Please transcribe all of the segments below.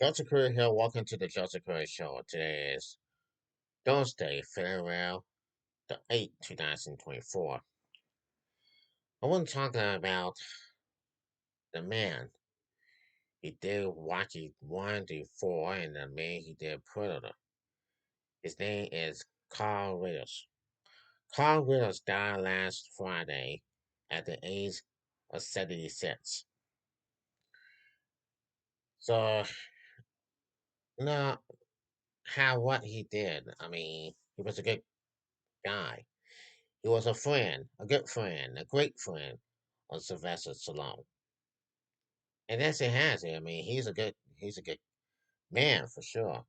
Joseph Curry here. Welcome to the Joseph Curry Show. Today is Thursday, February the 8th, 2024. I want to talk about the man. He did Rocky 1 to 4, and the man he did Predator. His name is Carl Willis. Carl Willis died last Friday at the age of 76. So, now, how what he did, I mean, he was a good guy. He was a friend, a good friend, a great friend of Sylvester Stallone. And that's it has it. I mean, he's a good man for sure.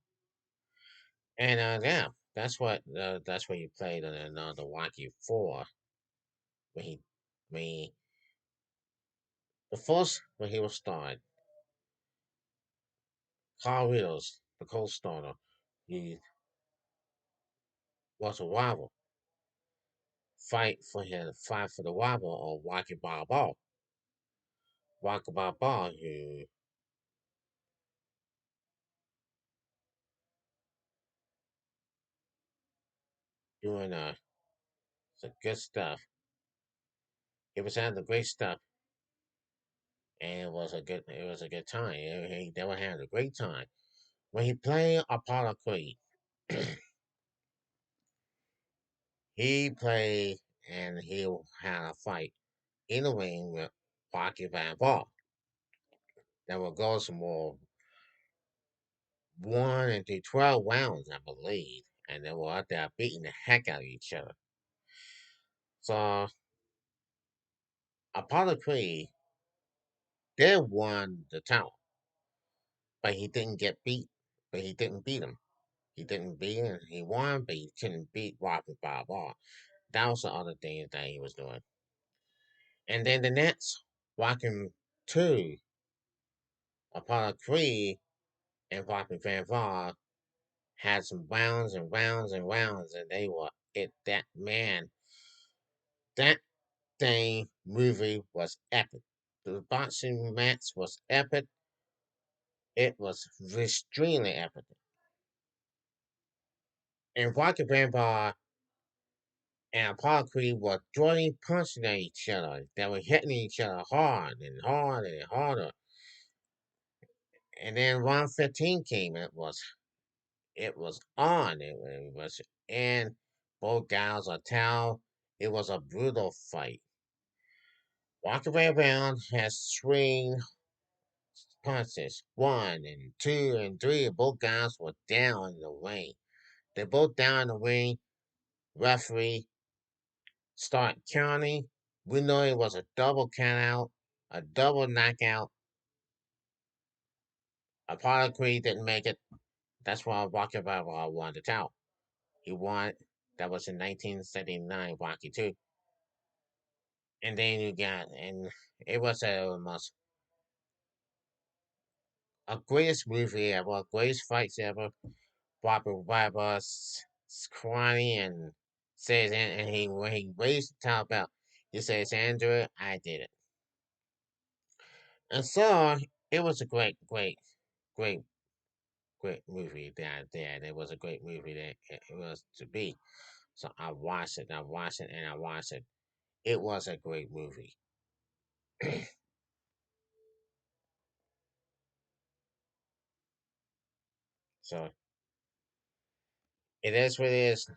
And yeah, that's what he played in the Rocky Four when he when he, the first when he was starred, Carl Wills, the co-starter, he was a rival, fight for the rival of Rocky Balboa. Rocky Balboa, who doing some good stuff. He was having the great stuff, and it was a good time. They were having a great time when he played Apollo Creed. He played and he had a fight in the ring with Rocky Balboa. That will go some more 1 into 12 rounds, I believe, and they were out there beating the heck out of each other. So Apollo Creed did won the title, but he didn't get beat. But he didn't beat him. He didn't beat him. He won, but he couldn't beat Rocky Balboa. That was the other thing that he was doing. And then the next, Rocky 2, Apollo Creed and Rocky Van had some rounds and rounds and rounds, and they were it. That man, that thing movie was epic. The boxing match was epic. It was extremely epic. And Rocky Van and Apollo Creed were throwing punches at each other. They were hitting each other hard and harder and harder. And then round 15 came. It was on. It was and both guys are towel. It was a brutal fight. Walking around has swing punches. One and two and three. Both guys were down in the ring. They're both down in the ring. Referee start counting. We know it was a double count out, a double knockout. Apollo Creed didn't make it. That's why Rocky Balboa won the title. He won. That was in 1979, Rocky 2. And then and it was a greatest movie ever, greatest fights ever. Robert Barber's scrawny and says, and he when he raised the top belt, he says, Andrew, I did it. And so it was a great, great movie that I did. It was a great movie that it was to be. So I watched it, and I watched it. It was a great movie. So it is what it is.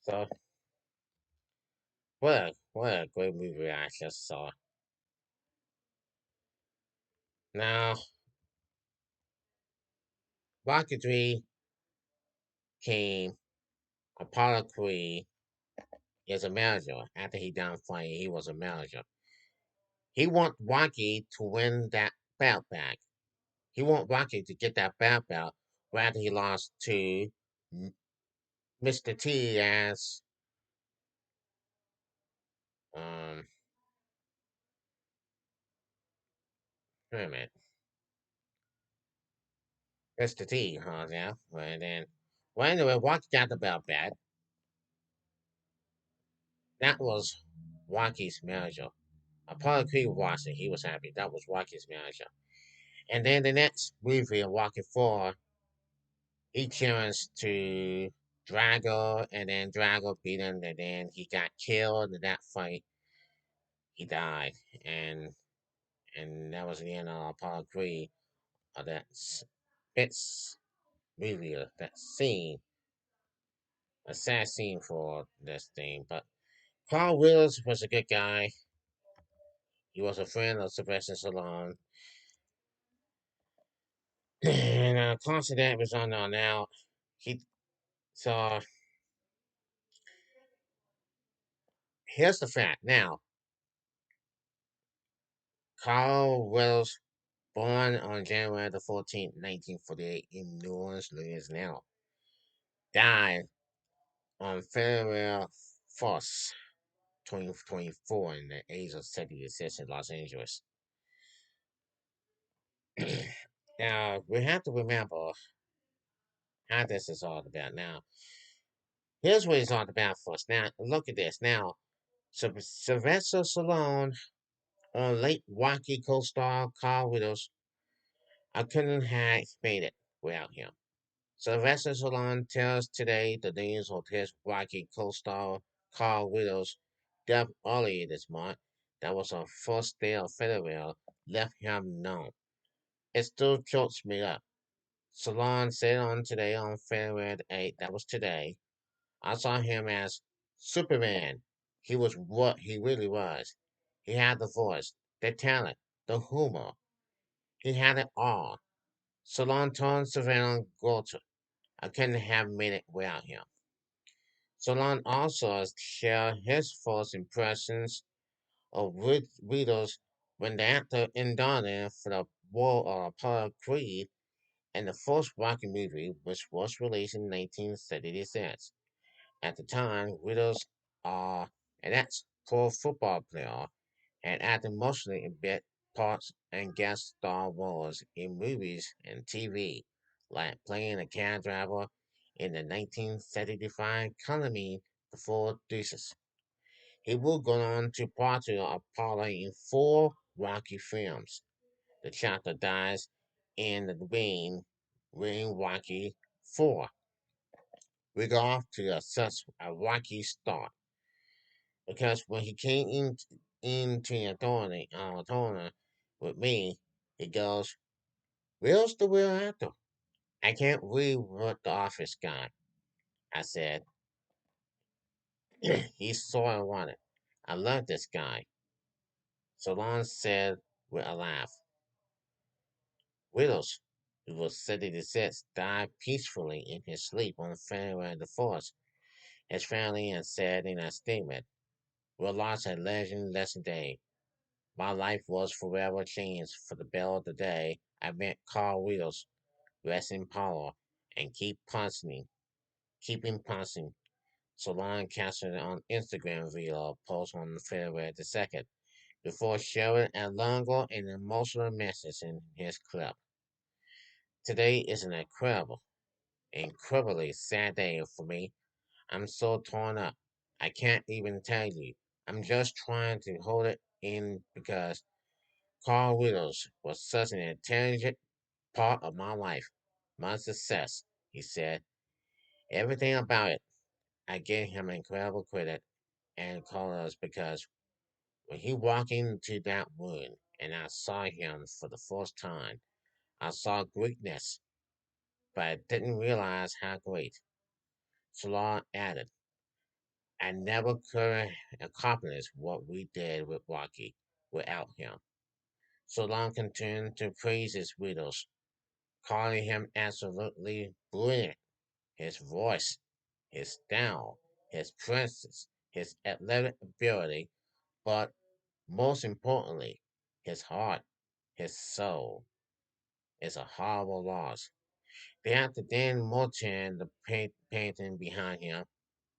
So what a great movie I just saw. Now Rocky 3 came. Apollo Creed is a manager. After he done fighting, he was a manager. He want Rocky to win that belt back. He want Rocky to get that belt back after he lost to Mr. T as um wait a minute. Mr. T, huh? Yeah. And then anyway, Rocky got the belt back. That was Rocky's manager. Apollo Creed watched it. He was happy. That was Rocky's manager. And then the next movie of Rocky Four, he challenged to Drago, and then Drago beat him, and then he got killed in that fight. He died, and and that was the end of Apollo Creed. That it's really that scene, a sad scene for this thing. But Carl Willis was a good guy. He was a friend of Sylvester Stallone, and Constantine was on now. He so here's the fact. Now, Carl Willis, born on January the 14th, 1948, in New Orleans, Louisiana, died on February 1st, 2024, in the age of 76 in Los Angeles. Now, we have to remember how this is all about. Now, here's what it's all about first. Now, look at this. Now, Sylvester Stallone on late Wacky co-star Carl Widows, I couldn't have made it without him. Sylvester Stallone tells today the news of his Wacky co-star Carl Widows' death earlier this month. That was on first day of February, left him numb. It still chokes me up. Stallone said on today on February the 8th, that was today, I saw him as Superman. He was what he really was. He had the voice, the talent, the humor. He had it all. Stallone told Savannah Goulter, I couldn't have made it without him. Stallone also shared his first impressions of readers when the actor indicted for the role of Apollo Creed in the first Rocky movie, which was released in 1976. At the time, Widows are an ex-pro football player and acted mostly in bit parts and guest star roles in movies and TV, like playing a cab driver in the 1975 comedy The Four Deuces. He would go on to portray Apollo in four Rocky films. The chapter dies in the ring Rocky 4. We go off to assess a Rocky start because when he came into the authority with me, he goes, "Will's the real actor. I can't read what the office guy." I said, "He's so ironic. I love this guy." Solon said with a laugh. Wills, who was 76, died peacefully in his sleep on February the 4th. His family had said in a statement, "We lost a legend day. My life was forever changed for the bell of the day. I met Carl Wills, rest in power, and keeping punching." Solon captured on Instagram via a post on February the 2nd, before sharing a longer and emotional message in his clip. Today is an incredibly sad day for me. I'm so torn up. I can't even tell you. I'm just trying to hold it in because Carl Willows was such an intelligent part of my life, my success, he said. Everything about it. I gave him incredible credit and colors because when he walked into that room and I saw him for the first time, I saw greatness, but I didn't realize how great. Salah added, I never could accomplish what we did with Rocky without him. Salah continued to praise his widows, calling him absolutely brilliant. His voice, his style, his presence, his athletic ability, but most importantly, his heart, his soul, is a horrible loss. They have to then Motan the painting behind him,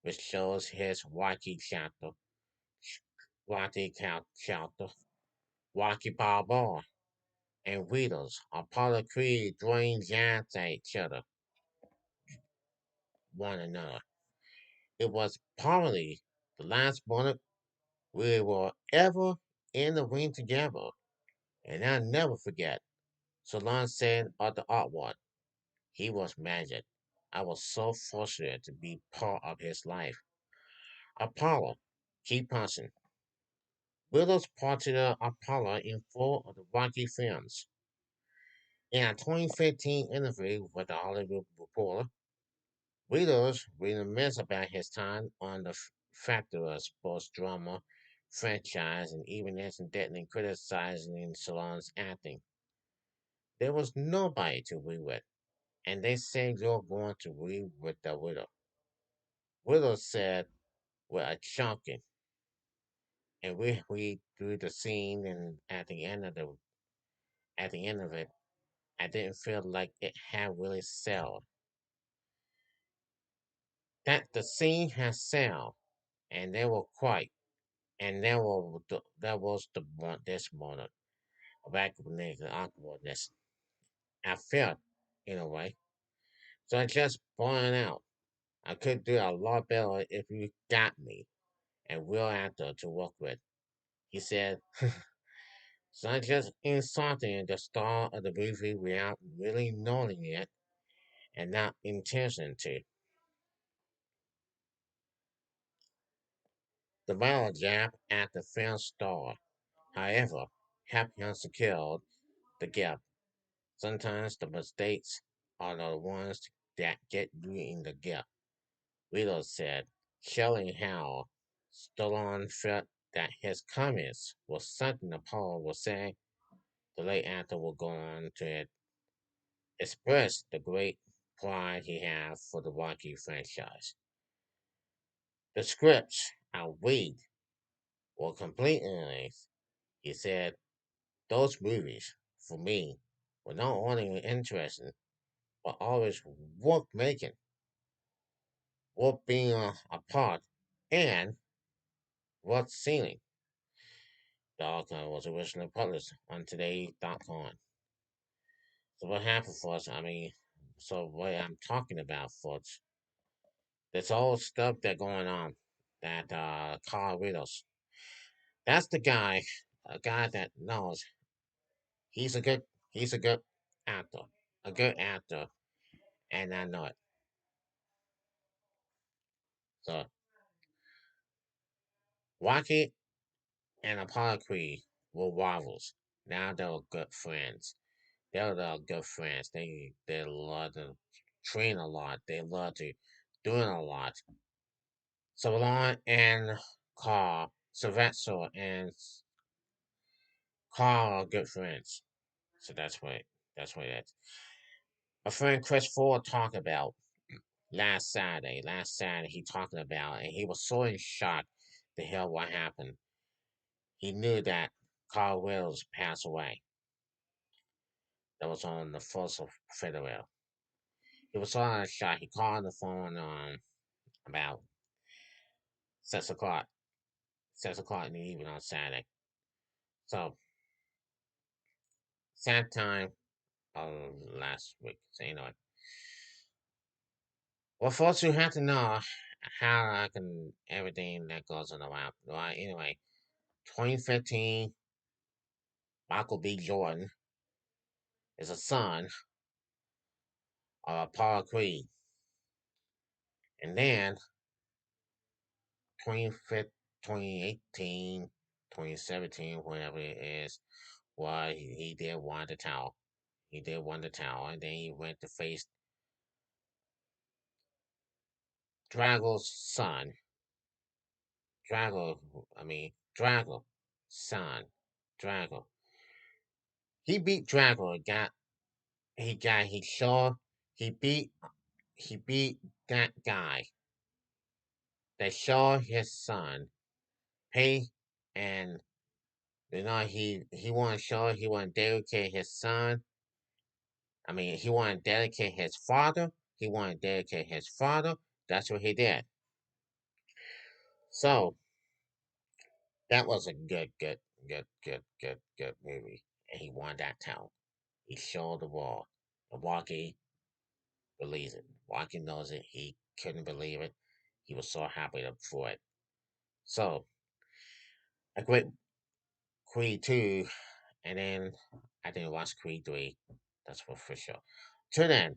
which shows his chapter, Wacky Balboa, and Widows, Apollo Creed throwing jabs at each other, one another. It was probably the last moment we were ever in the ring together, and I'll never forget. Solon said of the artwork, he was magic. I was so fortunate to be part of his life. Apollo, keep punching. Widows portrayed Apollo in four of the Rocky films. In a 2015 interview with the Hollywood Reporter, Widows reminisced about his time on the Factor sports drama franchise and even incidentally criticizing Stallone acting. There was nobody to be with, and they said you're going to be with the widow. Widow said, "We're a chunking," and we through the scene, and at the end of it, I didn't feel like it had really sold. That the scene has sold, and they were quite, and that was the this moment of awkwardness and awkwardness. I felt in a way. So I just pointed out I could do a lot better if you got me a real actor to work with. He said, so I just insulting the star of the movie without really knowing it and not intention to. The viral jab at the film star, however, helped him secure the gap. Sometimes the mistakes are the ones that get you in the gap. Widow said, showing how Stallone felt that his comments was something Apollo was saying. The late actor will go on to express the great pride he has for the Rocky franchise. The scripts I read were completely, he said, those movies, for me, were not only interesting, but always worth making, worth being a part, and worth seeing. The article was originally published on today.com. So what happened for us, so what I'm talking about, folks, there's all stuff that going on that Carl Riddles. That's the guy, a guy that knows he's a good he's a good actor. A good actor, and I know it. So Rocky and Apollo Creed were rivals. Now they're good friends. They're good friends. They love to train a lot. They love to doing a lot. Savon and Carl, Sylvester and Carl are good friends. So that's what that's. A friend Chris Ford talked about last Saturday. Last Saturday he talked about, and he was so in shock to hear what happened. He knew that Carl Wills passed away. That was on the 1st of February. He was so in shock. He called on the phone about 6 o'clock, 6 o'clock in the evening on Saturday. So sad time last week. So anyway, well, folks, you have to know how I can everything that goes on around. Right? Anyway, 2015, Michael B. Jordan is a son of Paul Creed, and then 25th, 2018, 2017, whatever it is, well, he did won the tower. He did won the tower, and then he went to face Drago's son. Drago, son, Drago. He beat Drago. He saw he beat he beat that guy that saw his son pay, and he want to show he want to dedicate his son. He want to dedicate his father. He want to dedicate his father. That's what he did. So that was a good movie, and he won that town. He showed the world. And Walkie believes it. Walkie knows it. He couldn't believe it. He was so happy for it. So a great Creed 2, and then I didn't watch Creed 3. That's for sure. Till then,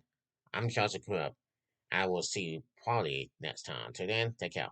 I'm Chelsea Crudup. I will see you probably next time. Till then, take care.